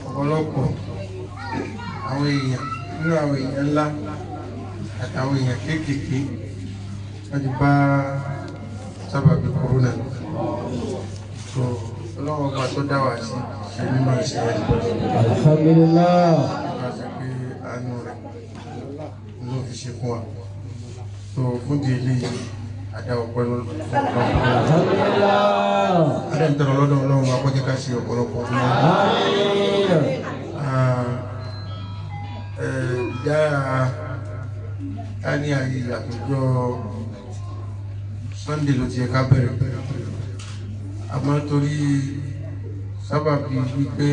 ọ̀pọ̀lọpọ̀ àwọn èèyàn nínú àwọn èèyàn ńlá àtàwọn èèyàn kéékèèké wọ́n ti bá sábàbí kòrónà lọ. So ọlọ́run ọba tó dá wa sí ṣe nínú ìṣẹ̀lẹ̀ Alhamdulillah. wọ́n ṣe pé àánú rẹ̀ ló fi ṣe fún wa. So fún di eléyìí àdáwọ̀ pẹ̀lú Alhamdulillah. adé ń tọrọ lọ́dọ̀ ọlọ́run akọ́jẹ́ ká ṣe ọ̀pọ̀lọpọ̀ fún wa. Ìyá a ní àyè àtòjọ́ Sunday ló ti yẹ ká bẹ̀rẹ̀ àmọ́ torí sábàbí wípé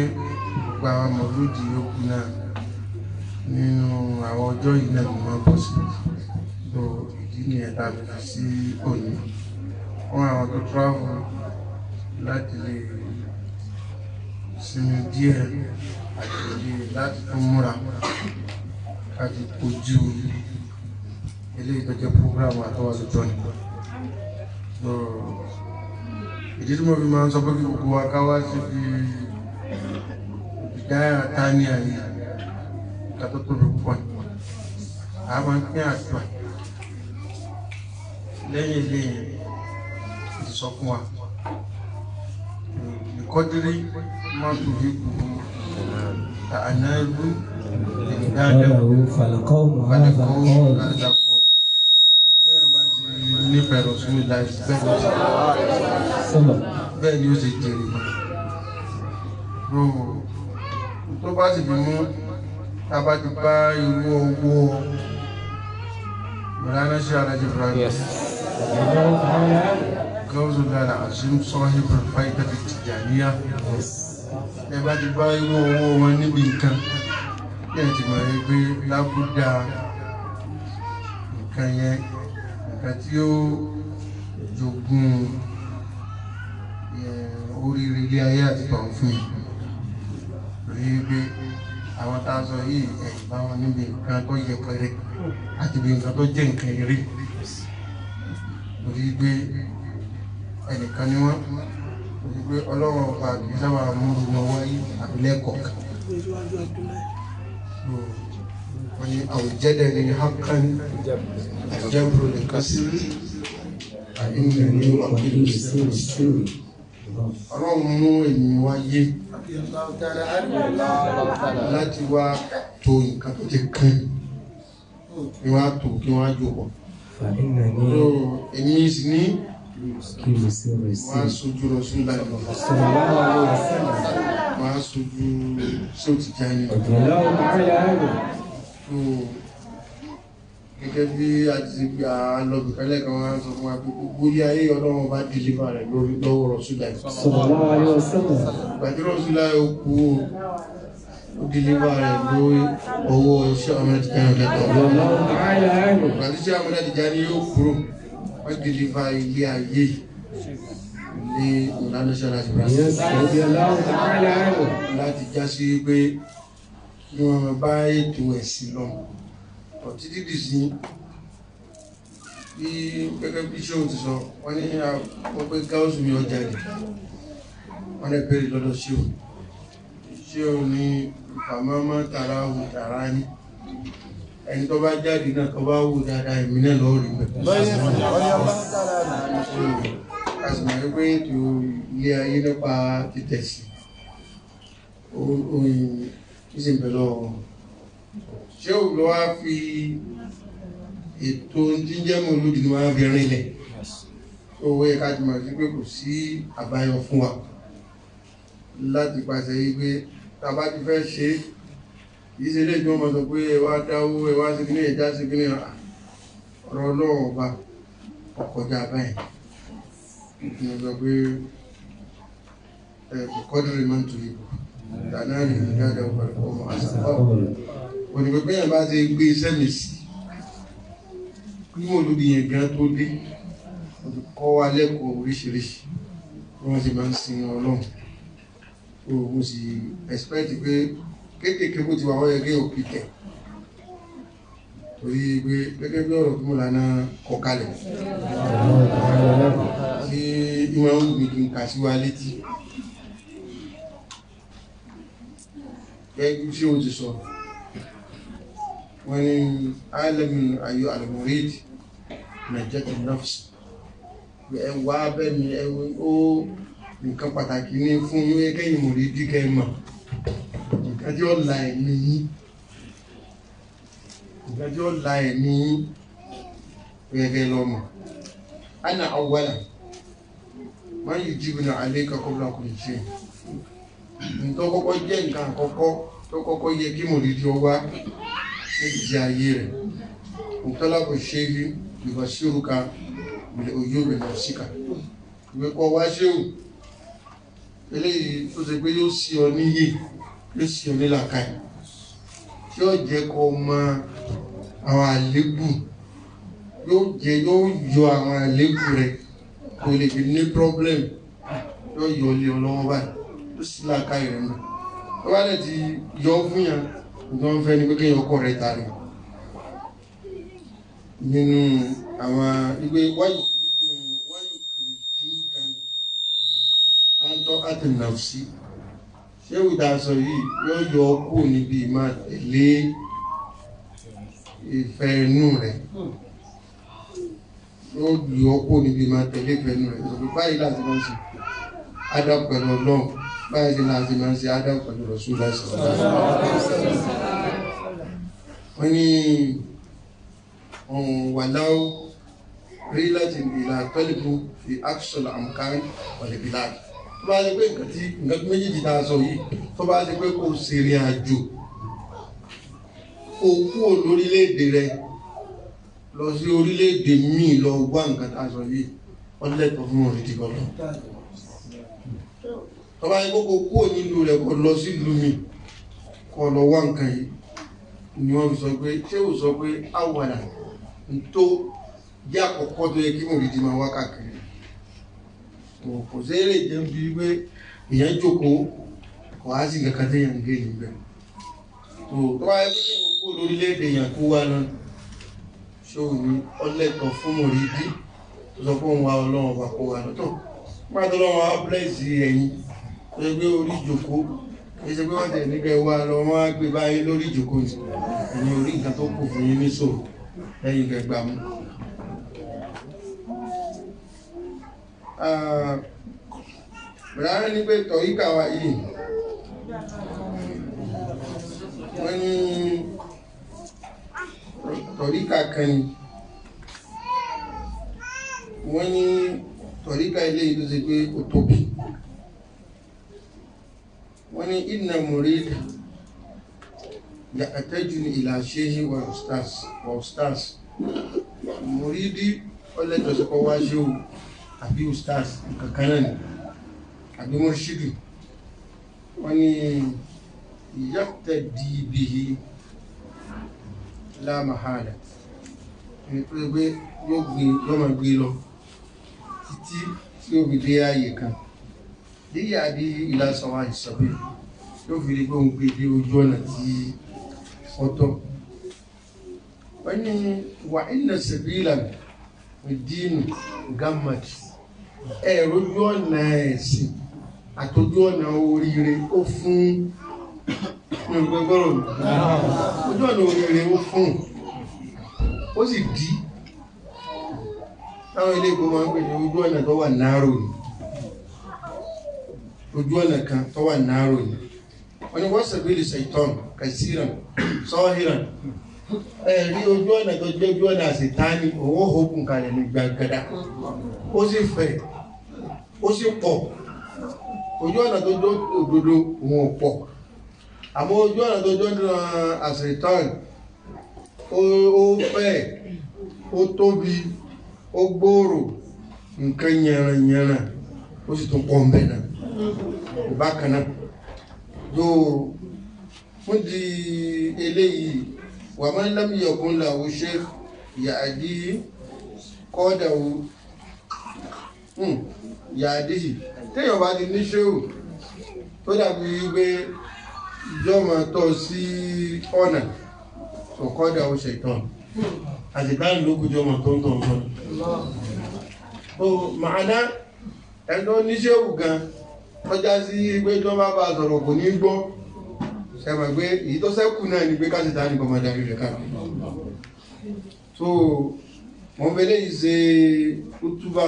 gba àwọn mọ̀lúdì yòókù náà nínú àwọn ọjọ́ yìí náà ni wọ́n bọ̀ sí tó ìdí ní ẹ̀dá bẹ̀rẹ̀ sí òní fún àwọn tó travel láti lè sinmi díẹ̀ àti láti tún múra láti kojú eléyìí tó jẹ́ program àtọwà lójọ́ ni. Ìdí tí mo fi máa ń sọ pé kí gbogbo wa ká wá sí fi ìdáyà tání àyè ìta tó tóbi púpọ̀ ni. A máa ń pín àdúrà lẹ́yìn eléyìí ti sọ fún wa. Ìkọ́dírí máa ń tòbi kù àná ẹrú قاله فالقوم هذا قول nífẹ̀ẹ́ rọ̀sùn ìlà bẹ́ẹ̀ ni ó ṣe jẹ́rì mọ́ tó bá sì bí mú tàbá ti bá irú owó ìrànà sí alájẹ́ Ibrahim gọ́ọ̀zù lára àṣím sọ́hìbùn fáìtàfì Tìjàníyà ẹ bá ti bá irú owó wọn níbi nǹkan ẹ̀ ti mọ̀ ẹ́ pé lábúdá nǹkan yẹn nǹkan tí ó jogún oríire ilé ayé àti tọ̀hún fún yìí rí pé àwọn tá a sọ yìí ẹ̀yìn bá wọn níbi nǹkan tó yẹpẹrẹ àti bí nǹkan tó jẹ́ nǹkan eré rí pé ẹnìkan ni wọ́n rí pé ọlọ́run ọba kì í sábà múru wọn wáyé àbílẹ̀kọ̀ọ̀kan wọ́n ní àwùjẹ́dẹ̀ ní hakan àjẹ́bùrù lè kásí àìyàn ní ọ̀pẹ̀lú ìsìnkú ọlọ́run mú ènìyàn wáyé láti wá tó nǹkan tó ti kán ní wá tó kí wọ́n á jòpọ̀ èmi sì ní wọ́n á sojú rọ̀ sún láì wọ́n á sojú sí òtítà ní gẹ́gẹ́ bí a ti gbà lọ́bì kálẹ̀ kan wọ́n sọ fún wa pé gbogbo ilé ayé ọlọ́run bá dìlífà rẹ̀ lórí lọ́wọ́ Rasulullah ìgbàtí Rasulullah ó kú ó dìlífà rẹ̀ lórí ọwọ́ Sheikh Ahmad Tijani lẹ́tọ̀ ìgbàtí Sheikh Ahmad Tijani yóò kúrò wọ́n dìlífà ilé ayé ní ìlànà láti já sí pé kí wọ́n bá ètò ẹ̀sìn lọ ọ̀tí dídì sí bí gẹ́gẹ́ bí ṣé o ti sọ wọ́n ní àwọn pé gáúsù mi ọjà rẹ̀ wọ́n lè bẹ̀rẹ̀ lọ́dọ̀ ṣé o ní ìfàmọ́mọ́ tààrà wù tààrà ní ẹni tó bá jáde náà tó bá wù dáadáa ìmì náà lọ́wọ́ rí bẹ̀. a sì máa ń pé ètò ilé ayé nípa títẹ̀sí ìsìnbẹ̀lọ́ ṣé ò lọ wá fi ètò jíjẹ́ mọ̀ lójú ní wọ́n fi rinlẹ̀ owó ẹ̀ka jùmọ̀ sí pé kò sí àbáyọ fún wa láti pàṣẹ wípé tàbá ti fẹ́ ṣe yìí ṣe lè jọ mọ̀ sọ pé ẹwà dáwó ẹwà sí kíní ẹ̀já sí kíní ọ̀rọ̀ ọlọ́run ọba ọkọjá báyìí ní ọjọ́ pé ẹ̀kọ́dúnrì máa ń tu ìbò dáná rí ní dáadáa ọmọ àṣàpá ònípẹ́ yẹn bá ti gbé iṣẹ́ mi sí kí mo lóbi yẹn gan tó dé mo ti kọ́ wa lẹ́kọ̀ọ́ oríṣiríṣi bí wọ́n ti máa ń sin ọlọ́run mo sì expect pé kéékèèké bó ti wà wọ́n yẹ kí òkè tẹ̀ torí pé gẹ́gẹ́ bí ọ̀rọ̀ tó mọ̀ lánà kọ́ kalẹ̀ tí ìwọ̀n ń gbìn kí n kà sí wa létí gẹ́gẹ́ bí o ti sọ wọ́n ní alamin ayọ̀ al-murid najat an-nafs ẹwà bẹ́ni ó nǹkan pàtàkì ní fún yíó kẹ́yìn mùrídí kẹ́mọ̀ nǹkan tí ó la ẹ̀mí yín gẹ́gẹ́ lọ́mọ̀ ana awwala man yujibuna alayka qabla kulli shay tó kọ́kọ́ jẹ́ nǹkan àkọ́kọ́ tó kọ́kọ́ yẹ kí mùrídí ó wá ní ìjẹ́ ayé rẹ̀ mutalabu shehi yubashiruka bil uyubi nafsika ìwé kọ́ wá ṣéhù eléyìí tó ṣe pé yóò sí ọ níyè yóò sí ọ nílàkàì tí ó jẹ́ kó mọ àwọn àlébù yóò yọ àwọn àlébù rẹ̀ kò lè fi ní problem yóò yọ lé ọ lọ́wọ́ báyìí tó sí làkàì rẹ̀ náà tó bá dẹ̀ ti yọ fún yàn tó ń fẹ́ ni pé kéèyàn kọ̀ rẹ̀ tàrí nínú àwọn ìwé wáyé àtọ́ àtìnàfsí ṣé ìdásọ yìí yóò yọ kú níbi máa tẹ̀lé ìfẹ́ inú rẹ̀ yóò yọ kú níbi máa tẹ̀lé ìfẹ́ inú rẹ̀ ìsọ̀rọ̀ báyìí láti máa ń ṣe Adam pẹ̀lú Ọlọ́run báyìí láti máa ń ṣe Adam pẹ̀lú Rasulullah wọ́n ní wàláwó rí láti ìlà tọ́lìbù fi actual amkan wàlẹ̀bìláàdì tó bá ṣe pé nǹkan méjì ta sọ yìí tó bá ṣe pé kò ṣèrìn àjò kò kúrò lórílẹ̀-èdè rẹ lọ sí orílẹ̀-èdè míì lọ wá nǹkan ta sọ yìí wọ́n lẹ́tọ̀ọ́ fún òrìdí kọlọ tó bá ṣe pé kò kúrò nílùú rẹ kò lọ sí ìlú mi kò lọ wá nǹkan yìí ni wọ́n fi sọ pé ṣé ò sọ pé àwàdà tó jẹ́ àkọ́kọ́ tó yẹ kí òrìdí máa wá káàkiri kò sí èrè jẹ́ bí wípé èèyàn jókòó kò á sì kankan tí èèyàn ń gé níbẹ̀ tó wáyé pé kí kó lórílẹ̀-èdè èèyàn kó wá náà ṣé ò ní ọlẹ́tọ̀ fún mùrídí tó sọ fún wa Ọlọ́run ọba kó wá lọ́tọ̀ má tó lọ́wọ́ á bílẹ̀sì ẹ̀yìn tó ṣe pé orí ìjókòó kì í ṣe pé wọ́n tẹ̀ nígbà wá lọ wọ́n á gbé báyìí lórí ìjókòó ẹ̀yìn orí nǹkan tó kù fún yín ní sòrò lẹ́yìn gẹ̀gbà mú. Bẹ̀rẹ̀ ní pé tọ̀ríkà wa yìí wọ́n ní tọ̀ríkà kan ni wọ́n ní tọ̀ríkà ilé ìlú ṣe pé ó tóbi wọ́n ní inna murid ya'taju ila shehi wa ustaz muridi ọlẹ́tọ̀ọ́sọ́kọ́ wá ṣe o àbí ustaz kankanáà ni àbí murshidi wọ́n ní yaqtadi bihi la mahala ẹni tó gbé yóò máa gbé lọ títí tí ó fi dé ààyè kan díyà bí ila sawa'i sabil yóò fi rí pé òun gbé dé ojú ọ̀nà tí ọ̀tọ̀ wọ́n ní wà inna sabila ìdínú gammad ẹ̀rọ ojú ọ̀nà ẹ̀sìn àtòjú ọ̀nà oríire ó fún gbogbogbòrò ojú ọ̀nà oríire ó fún ó sì dí táwọn ilé ìgbó máa ń pè ní ojú ọ̀nà tó wà náàrò ní ojú ọ̀nà kan tó wà náàrò ní wọ́n ni wọ́n sabili shaitan kasiran sọ́hìràn ẹ̀rí ojú ọ̀nà tó jẹ́ ojú ọ̀nà àṣetáni owó òkun kalẹ̀ ní gbàgádà ó sì fẹ̀ ó sì pọ̀ ojú ọ̀nà tó jẹ́ òdodo wọn ò pọ̀ àmọ́ ojú ọ̀nà tó jẹ́ àṣetáni ó fẹ̀ ó tóbi ó gbòòrò nǹkan yẹran ó sì tún pọ̀ ń bẹ̀ náà bákan náà yóò fún di eléyìí wà máa ń lámì ọkùn làwọ̀ ṣe yàdí kọ́dàwó yàdí téèyàn bá ti ní ṣéwù tó dàbí wípé ìjọmọ tọ́ sí ọ̀nà tó kọ́dàwó ṣẹ̀tàn àṣìtáàrí ló kú jọmọ tó ń tọ̀ ọ̀tọ̀ tó màánà ẹ̀dọ́ ní ṣéwù gan ọjà sí pé tó bá bá sọ̀rọ̀ kò ní gbọ́ ṣe mọ̀ pé èyí tó ṣẹ́kù náà ni pé káṣíta ní kọmọ darí rẹ̀ káàkiri so wọ́n fẹ́lẹ́ yìí ṣe kútúbà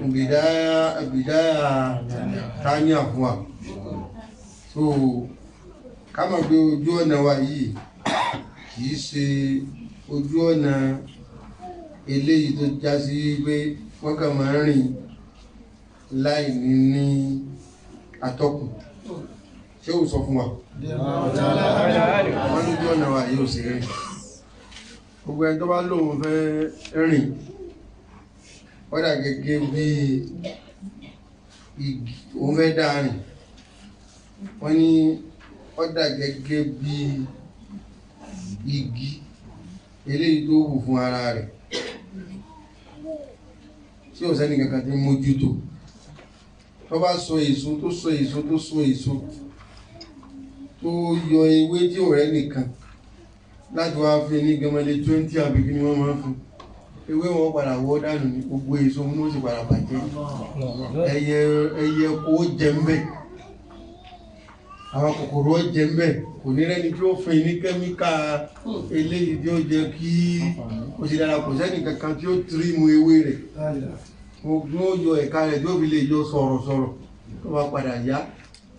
ìbìdáyà tánìà fún wa so ká mọ̀ pé ojú ọ̀nà wa yìí kìí ṣe ojú ọ̀nà eléyìí tó já sí pé wọ́n kàn máa ń rìn láì ní atọ́kùn ṣé ò sọ fún wa wọ́n lójú ọ̀nà wa yóò ṣe rìn gbogbo ẹni tó bá lóun fẹ́ rìn ó dà gẹ́gẹ́ bí igi òun fẹ́ dá rìn wọ́n ní ó dà gẹ́gẹ́ bí igi eléyìí tó wù fún ara rẹ̀ tí ò sẹ́ni kankan tí mójútó tó bá so èso tó so èso tó so èso tó yọ ewé tí ò rẹ́ nìkan láti wá fi ní gẹmọlé 20 àbí kí ni wọ́n máa fún ewé wọn padà wọ́ dànù ní gbogbo èso mú ó sì padà bàjẹ́ ẹyẹ kó jẹ ń bẹ̀ àwọn kòkòrò jẹ ń bẹ̀ kò ní rẹ́ni tí ó fún ní kẹ́míkà eléyìí tí ó jẹ kí ó sì dára kò sẹ́ni kankan tí ó tírìmù ewé rẹ̀ ogun ó yọ ẹ̀ka rẹ̀ tí ó fi lè yọ sọ̀rọ̀sọ̀rọ̀ tó bá padà yá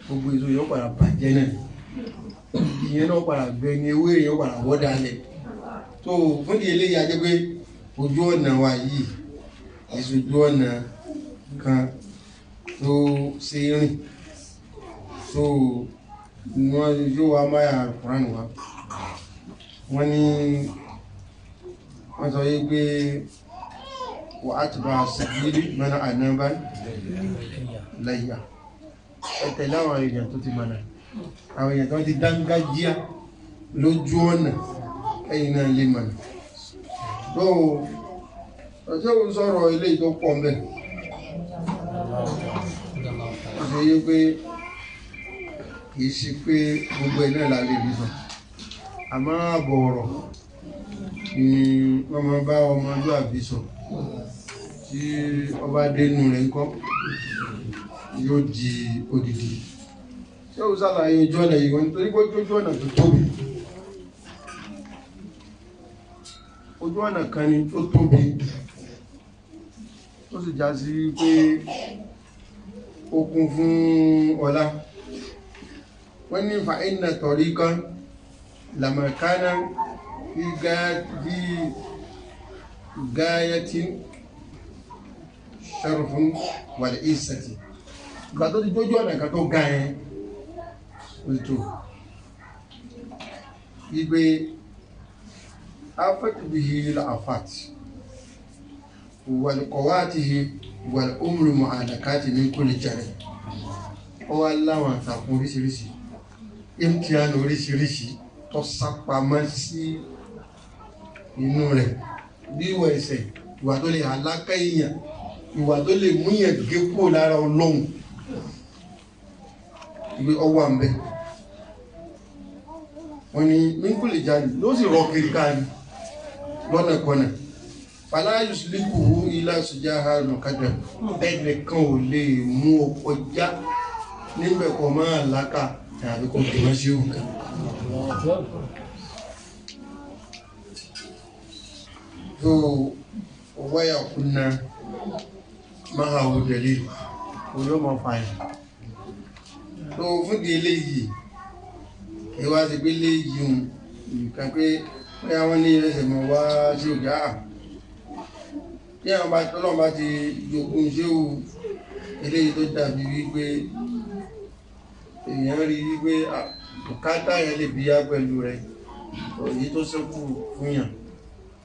gbogbo èso yóò padà bàjẹ́ náà ìyẹn náà padà gbẹ ní ewé yóò padà wọ́ dalẹ̀ tó fún di eléyìí ajẹ́ pé ojú ọ̀nà wa yìí ìṣojú ọ̀nà kan tó ṣe rìn tó wọ́n yóò wá máyà Kùránì wa wọ́n ní wọ́n sọ yí pé wà á ti bá sàbílì mẹ́nà ànábá lẹ́yà ẹ̀tẹ̀lé àwọn èèyàn tó ti mọ̀nà àwọn èèyàn tó ti dángájíá lójú ọ̀nà ẹ̀yìn náà lè mọ̀nà tó ọjọ́ òun sọ̀rọ̀ ilé tó pọ̀ mẹ́ ṣe yí pé kìí ṣe pé gbogbo ẹ̀ náà lálẹ́ rí sọ àmọ́ àbọ̀ ọ̀rọ̀ ni wọ́n máa bá ọmọlúàbí sọ tí ọba dénú rẹ̀ ńkọ́ yóò di odidi ṣé o ṣàlàyé ojú ọ̀nà yìí wọ́n nítorí pé ojú ọ̀nà tó tóbi ojú ọ̀nà kan ni tó tóbi tó sì já sí pé ó kún fún ọlá wọ́n ní fa inna tariqan lamakana fi gayatin sharfun wal isati ìgbà tó ti jójú ọ̀nà kan tó ga yẹn òtò ìgbé afẹ́tùbìhì l'afat wal qawatihi wal umru mu'adakati min kulli jari ó wá láwọn àtàkùn oríṣiríṣi imtihan oríṣiríṣi tó sápamọ́ sí inú rẹ̀ bí ìwà ẹ̀ṣẹ̀ ìwà tó lè alákà èèyàn ìwà tó lè múyàn gépò lára Ọlọ́run ìwé ọwọ́ àmbẹ́ wọ́n ni mínkùlì jáde ló sì rọ kiri káàrí lọ́nà kọ́nà fàlá yuslikuhu ilá sùjá àrùn kádà ẹnìkan ò lè mú ọkọ̀ já níbẹ̀kọ̀ máa lákà tàbí kò dì wọ́n sí òkè tó wáyà kúnná máa wò dẹ̀lé olóòmọ̀ fàyà tó fún di eléyìí ẹwà ti pé léyìí nǹkan pé bóyá wọ́n ní ẹsẹ̀ mọ̀ wá sí òjá tí àwọn bá tọ́lọ́ bá ti jogún sí ò eléyìí tó dàbí wípé èèyàn rí wípé bùkátà yẹn lè bíyá pẹ̀lú rẹ̀ èyí tó ṣẹ́kù fún yàn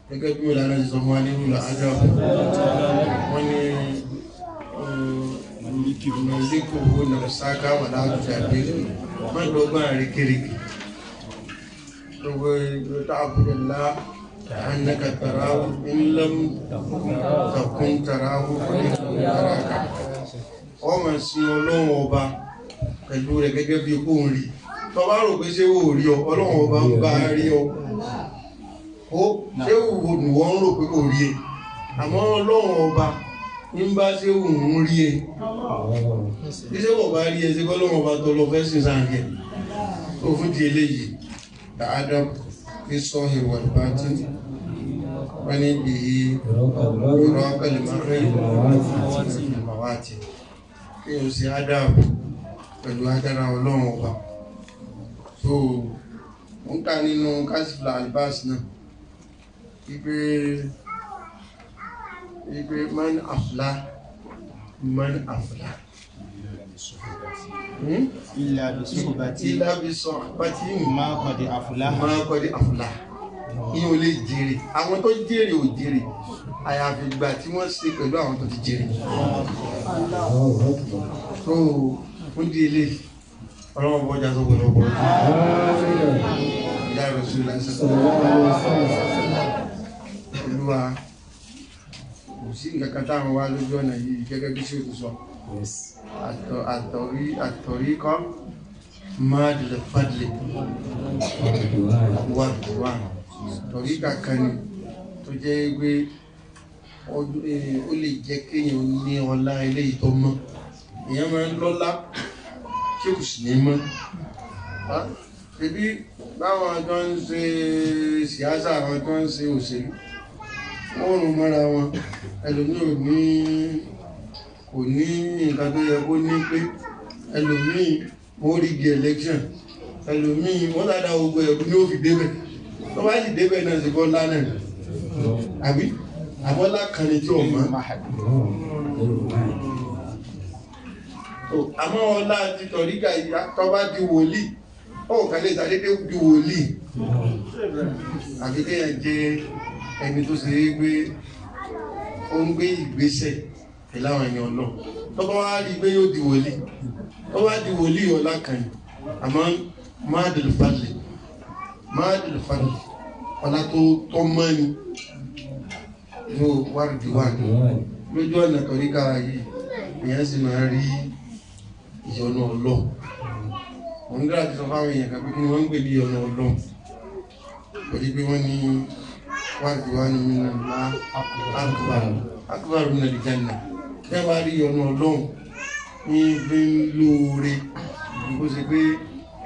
gẹ́gẹ́ bí ìlànà ti sọ fún wa nínú ìlànà wọ́n ní ìmọ̀lẹ́kọ̀ owó nà sáká wà láàrùn àgbé mọ́gbọ́gbọ́n àríkèrèkè gbogbo ta'budu Allah ka'annaka tarahu in lam takun tarahu fa innahu yaraka ọmọ sí Ọlọ́run ọba pẹ̀lú rẹ̀ gẹ́gẹ́ bí kó ń rí tó bá rò pé ṣé ó rí ọ Ọlọ́run ọba ń bá rí ọ ó ṣé wọ́n ń rò pé kò rí ẹ àmọ́ Ọlọ́run ọba ń bá ṣé òun rí ẹ bí ṣé wọ́n bá rí ẹ sí kọ́lọ́run ọba tó lọ fẹ́ sí sáàkẹ́ tó fún di eléyìí dáadáa fi sọ́hì wàlúbátí wọ́n ní ìyí ìrọ́kọ̀lì mọ́wàtí kí o sí ádáàbò pẹ̀lú agbára ọlọ́run ọba. So wọ́n ká nínú kásìfìlà albás náà wípé man afla illa bi suhbati ma qad aflaha ìyẹn ò lè jèrè àwọn tó jèrè ò jèrè àyàfi ìgbà tí wọ́n ṣe pẹ̀lú àwọn tó ti jèrè. So fún di ilé ọlọ́wọ́ bọ́jà tó gbọ́dọ̀ bọ́ ìyá rẹ̀ sí lásán olúwa kò sí nǹkan kan táwọn wá lójú ọ̀nà yìí gẹ́gẹ́ bí ṣe tó sọ àtọ̀rí kọ́ máa dìlẹ̀ fàdìlẹ̀ wà torí kankan ni tó jẹ́ pé ó lè jẹ́ kéèyàn ní ọlá eléyìí tó mọ́ èèyàn máa ń lọ́lá tí kò sì ní mọ́ ṣebí báwọn ọjọ́ ń ṣe síyásà àwọn ọjọ́ ń ṣe òṣèlú wọ́n rùn mọ́ra wọn ẹlòmíì kò ní nǹkan tó yẹ kó ní pé ẹlòmíì wọ́n rí di election ẹlòmíì wọ́n dáadáa gbogbo ẹ̀kú ní ó fi débẹ̀ tó bá sì débẹ̀ náà sì bọ́ lánà àbí àbọ́lá kan ní tí ó mọ́ àmọ́ ọlá ti tọ̀ríkà ìyá tó bá di wòlíì ó kàlẹ̀ ìsàdédé di wòlíì àbíkẹ́yàn jẹ́ ẹni tó ṣe é gbé ó ń gbé ìgbésẹ̀ ìláwọn èèyàn náà tó bá wá rí pé yóò di wòlíì tó bá di wòlíì ọlá kan ní àmọ́ máàdìlì fàdìlì ọlá tó mọ́ ni yóò wárìdì wà lójú ọ̀nà tọ̀ríkà yìí èèyàn sì máa rí ìyọnu ọlọ́ òun dára ti sọ fáwọn èèyàn kan pé kí ni wọ́n ń pè ní ìyọnu ọlọ́ pẹ̀lú pé wọ́n ní wáàdìwánu nínú ńlá akbar nínú àlìjánnà tí a bá rí ìyọnu ọlọ́run ní fi ń lóore bó ṣe pé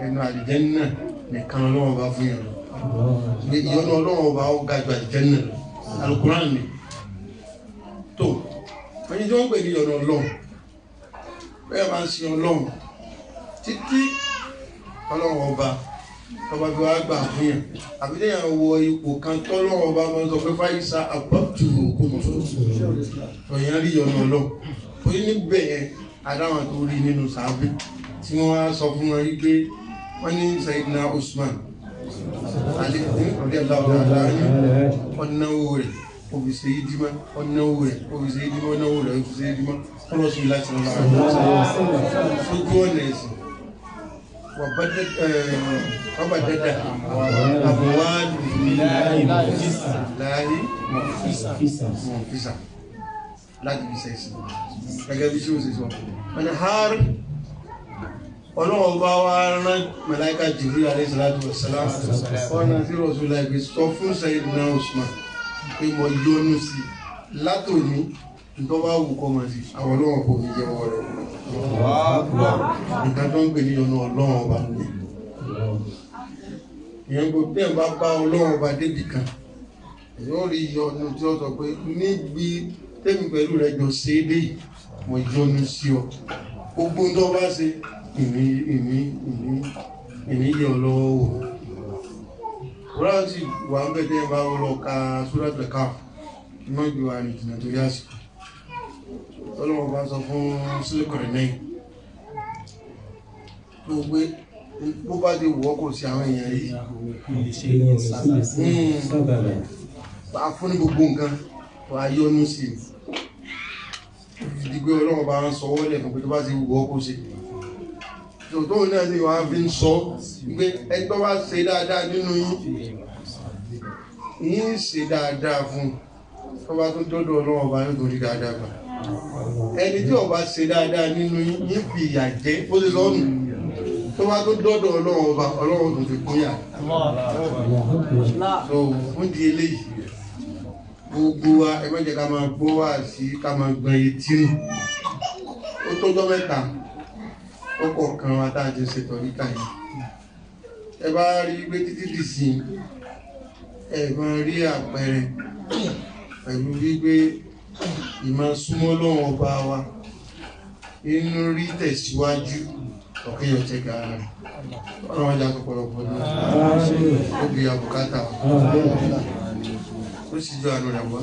ẹnu àlìjánnà nìkan ọlọ́run bá fún yàn lọ ìyọnu ọlọ́run ọba ó ga jù àlìjánnà lọ Al-Qur'an ni tó wọ́n ní tí wọ́n pè ní ìyọnu ọlọ́run bẹ́ẹ̀ máa ń sin ọlọ́run títí ọlọ́run ọba tọba bí wàá gbà fún yàn àbí lẹ́yìn wọ ipò kan tọ́lọ́run ọba máa ń sọ pé fáyísà àpọ́tù òkúntù ọ̀yàn rí ọ̀nà ọlọ́run torí níbẹ̀ yẹn adáwọn tó rí nínú sàábì tí wọ́n wá sọ fún wọn wípé wọ́n ní Sayyidina Usman ọ̀dẹ́ ọ̀nàwó rẹ̀ òfìsè ìdímọ́ ọ̀nàwó rẹ̀ òfìsè ìdímọ́ ọ̀nàwó rẹ̀ òfìsè ìdímọ́ ọlọ́sùn láti lọ́la lójú ọ̀nà ẹ̀sìn وبدد أبواب الله منفسة láti fi sẹ́sì gẹ́gẹ́ bí tí ó sì sọ ọ̀nà harí ọlọ́wọ́ bá wá rán màláíkà Jibril alayhi salatu wassalam ọ̀nà tí Rasul láìpẹ́ sọ fún Sayyidina Usman pé mọ̀ yọnu sí látòní tó bá wù kọ́ máa sí àwọn ọlọ́wọ́ kò fi jẹ́wọ́ rẹ̀ nǹkan tó ń pè ní ọ̀nà ọlọ́wọ́ ọba ìyẹn gbogbo tẹ́ ń bá ọlọ́wọ́ ọba débì kan yóò rí ọ̀nà tí ó sọ pé níbi tẹ́mi pẹ̀lú rẹ̀ jọ ṣe é dé mo yọnu sí ọ gbogbo tó bá ṣe ìní yẹ ọlọ́wọ́ wò wọ́n sì wà ń bẹ̀tẹ̀ bá lọ ka Suratul Kahf iná ìgbé wa ní ìjìnà tó yá sí ọlọ́wọ́ bá sọ fún Zulqarnain tó gbé bó bá dé wọ́ kò sí àwọn èèyàn yìí bá fún ní gbogbo nǹkan wà yọnu sí ìdígbé ọlọ́wọ́ bá ń sọ wọ́lẹ̀ fún pé tó bá ti wọ́ kò sí tó náà ni wọ́n fi ń sọ pé ẹgbẹ́ wá ṣe dáadáa nínú yín ṣe dáadáa fún tó bá tó dọ́dọ̀ ọlọ́wọ́ bá yóò tó rí dáadáa gbà ẹni tí ó bá ṣe dáadáa nínú yín fi ìyà jẹ ó ti sọ́nù tó bá tó dọ́dọ̀ ọlọ́wọ́ tó fi kún yà so fún di eléyìí gbogbo wa ẹ má jẹ́ ká máa gbọ́ wá sí ká máa gbọ́n etí nù ó tọ́jọ́ mẹ́ta ó kọ̀ọ̀kan wa tá a ti ṣe tọ̀ríkà yìí ẹ bá rí pé títí dì sí ẹ máa rí àpẹẹrẹ pẹ̀lú wípé ìmọ̀ súnmọ́ lọ́wọ́ ọba wa inú rí tẹ̀síwájú ọ̀kẹ́yọ̀ tẹ́gà rẹ̀ ọ̀rọ̀ ajá tó pọ̀lọpọ̀ ní ó bí àbùkátà ó sì jọ àánú rẹ̀ wá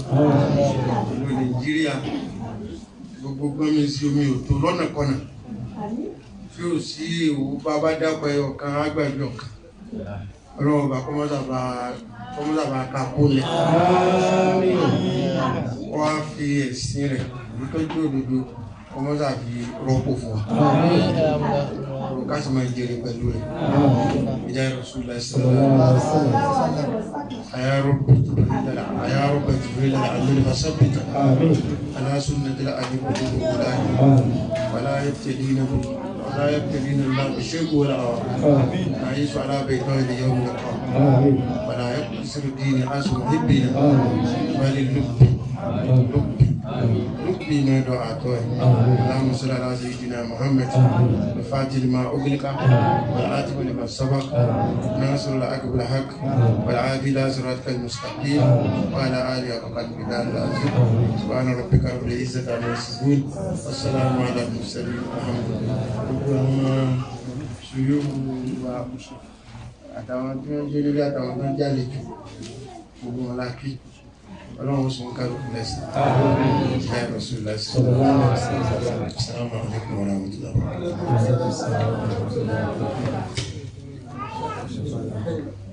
ìlú Nàìjíríà gbogbo gbọ́nmi sí omi ò tó lọ́nà kọ́nà tí ó sí èwo bá dápọ̀ ọ̀kan agbàgbé ọ̀kan ọlọ́wọ́ bá kọ́mọ́sàbà kàkólẹ̀ wọ́n á fi ẹ̀sìn rẹ̀ ìtọ́jú òdodo kọ́mọ́sàbí rọ́pò fún wa káṣí máa jẹrẹ pẹ̀lú rẹ̀ ìjà Rasulullah sallallahu alaihi wasallam يا رب جبريل العلم فثبت على سنة الأدب والله ولا يبتلين الله بالشرك ولا نعيش على بيضاء اليوم القيامة ولا يقصر الدين عاش محبنا بل لبي ما دعاته اللهم صل على سيدنا محمد الفاتح لما أغلق والعاتب لما سبق ناصر الحق بالحق والعادي إلى صراطك المستقيم وعلى آله وقد بدان العظيم سبحان ربك رب العزة عما يصفون والسلام على المرسلين الحمد لله شيوخ àtàwọn tí wọ́n jẹ́ lórí àtàwọn tó ń jálejò gbogbo wọn lákì ọlọ́run sọ ń kálukú lẹ́sìn ìyá ìrọ̀sùn lẹ́sìn assalamu alaikum warahmatullahi wabarakatuh.